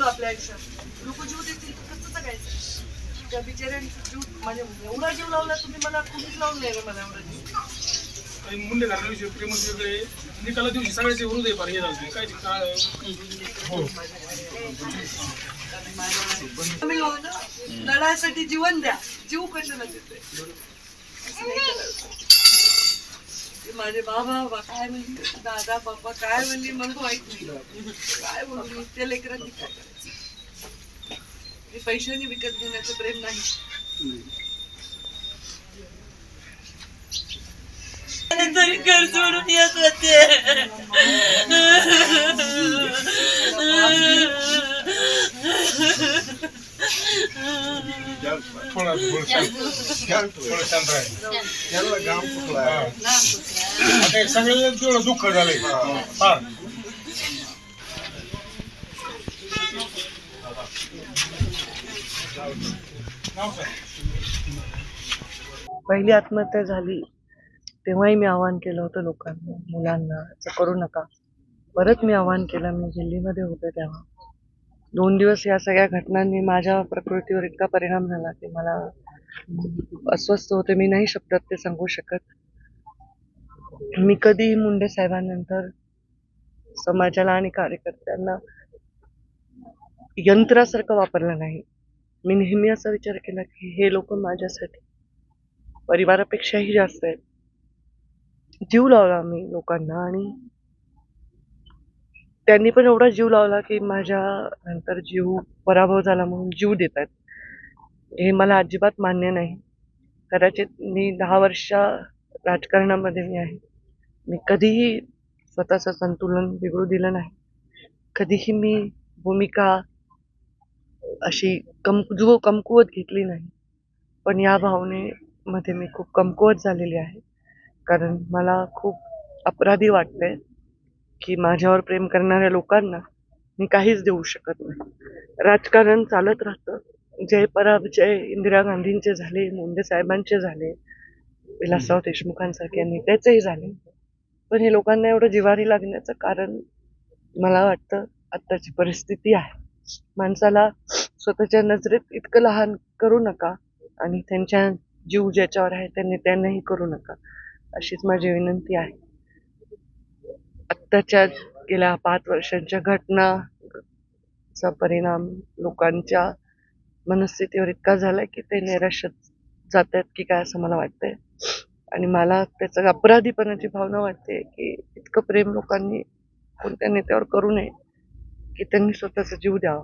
आपल्या आयुष्यात लोक जीव देतील कसं जगायचं? त्या बिचाऱ्यांचा जीव म्हणजे एवढा जीव लावला तुम्ही, मला कुणीच लावून नाही मला एवढा जीव. मुंडे घालण्याविषयी प्रेमच वेगळे निकाला दिवशी सगळ्याचे हृदय फार हे झालं काय लढायसाठी जीवन द्या, जीव कशाला देते? माझे बाबा काय म्हणली, दादा बाबा काय म्हणली मला माहित नाही. काय बोलू त्या लेकरांनी काय करायचं? हे पैशाने विकत घेण्याचं प्रेम नाही. तरी घर सोडून येत होते. सगळं तेवढं दुःख झालंय. पहिली आत्महत्या झाली तेव्हाही मी आवाहन केलं होतं लोकांना, मुलांना असं करू नका. परत मी आवाहन केलं. मी दिल्लीमध्ये होते तेव्हा 2 दिवस या सगळ्या घटनांनी माझ्या प्रकृतीवर इतका परिणाम झाला की मला अस्वस्थ होते. मी नाही शब्दात ते सांगू शकत. मी कधीही मुंडे साहेबांनंतर समाजाला आणि कार्यकर्त्यांना यंत्रासारखं वापरलं नाही. मी नेहमी असा विचार केला की हे लोक माझ्यासाठी परिवारापेक्षाही जास्त आहेत. जीव लावला मी लोकांना आणि त्यांनी पण एवढा जीव लावला की माझ्या नंतर जीव पराभव झाला म्हणून जीव देतात. हे मला अजिबात मान्य नाही. कदाचित मी 10 वर्ष राजकारणामध्ये मी आहे. मी कधीही स्वतःचं संतुलन बिघडू दिलं नाही. कधीही मी भूमिका अशी कमकुवत घेतली नाही. पण या भावनेमध्ये मी खूप कमकुवत झालेली आहे. कारण मला खूप अपराधी वाटतंय की माझ्यावर प्रेम करणाऱ्या लोकांना मी काहीच देऊ शकत नाही. राजकारण चालत राहतं. जय पराजय इंदिरा गांधींचे झाले, मुंडे साहेबांचे झाले, विलासराव देशमुखांसारख्या नेत्याचेही झाले. पण हे लोकांना एवढं जिव्हारी लागण्याचं कारण मला वाटतं आत्ताची परिस्थिती आहे. माणसाला स्वतःच्या नजरेत इतकं लहान करू नका आणि त्यांच्या जीव ज्याच्यावर आहे त्या नेत्यांनाही करू नका, अशीच माझी विनंती आहे. आत्ताच्या गेल्या 5 वर्षांच्या घटनाचा परिणाम लोकांच्या मनस्थितीवर इतका झालाय की ते नैराश्यात जात आहेत की काय असं मला वाटतंय. आणि मला त्याचं अपराधीपणाची भावना वाटते की इतकं प्रेम लोकांनी कोणत्या नेत्यावर करू नये की त्यांनी स्वतःचा जीव द्यावा.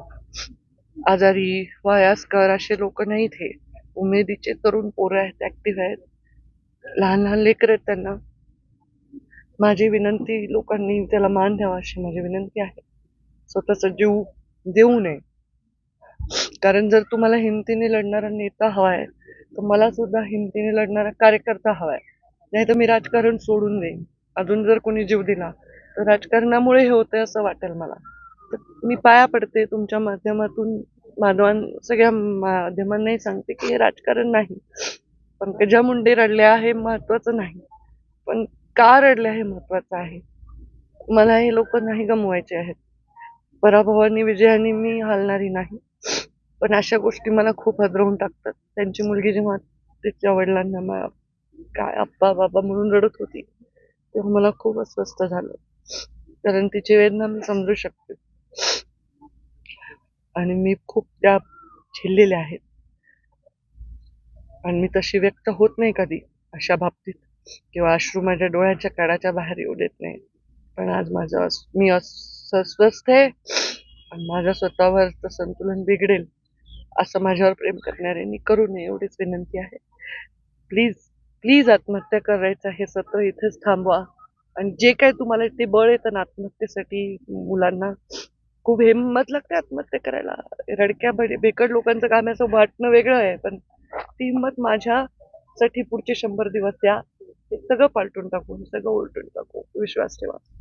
आजारी वयस्कर असे लोक नाहीत. हे उमेदीचे तरुण पोरं आहेत, ऍक्टिव्ह आहेत, लहान लहान लेकरं आहेत. त्यांना माझी विनंती, लोकांनी त्याला मान द्यावा अशी माझी विनंती आहे. स्वतःचा जीव देऊ नये. कारण जर तुम्हाला हिमतीने लढणारा नेता हवाय तर मला सुद्धा हिमतीने लढणारा कार्यकर्ता हवाय. नाही तर मी राजकारण सोडून देईन. अजून जर कोणी जीव दिला तर राजकारणामुळे हे होतंय असं वाटेल मला. तर मी पाया पडते तुमच्या माध्यमातून, सगळ्या माध्यमांनाही सांगते की हे राजकारण नाही. पंकजा मुंडे रडल्या हे महत्वाचं नाही, पण का रडल्या हे महत्वाचं आहे. मला हे लोक नाही गमवायचे आहेत. पराभवानी विजयाने मी हालणारी नाही. पण अशा गोष्टी मला खूप हादरवून टाकतात. त्यांची मुलगी जेव्हा तिच्या वडिलांना काय आप्पा बाबा म्हणून रडत होती तेव्हा मला खूप अस्वस्थ झालं. कारण तिची वेदना मी समजू शकते आणि मी खूप त्या झेललेल्या आहेत. आणि मी तशी व्यक्त होत नाही कधी अशा बाबतीत, किंवा अश्रू माझ्या डोळ्याच्या कडाच्या बाहेर येऊ देत नाही. पण आज मी अस्वस्थ आहे आणि माझ्या स्वतःवरचं संतुलन बिघडेल असं माझ्यावर प्रेम करणाऱ्यांनी करू नये एवढीच विनंती आहे. प्लीज प्लीज आत्महत्या करायचं हे सत्र इथेच थांबवा. आणि जे काय तुम्हाला ते बळ येतं ना आत्महत्येसाठी, मुलांना खूप हिंमत लागते आत्महत्या करायला. रडक्या बेकड लोकांचं काम आहे असं वाटणं वेगळं आहे, पण ती हिंमत माझ्यासाठी पुढचे 100 दिवस द्या. हे सगळं पालटून टाकू, सगळं उलटून टाकू, विश्वास ठेवा.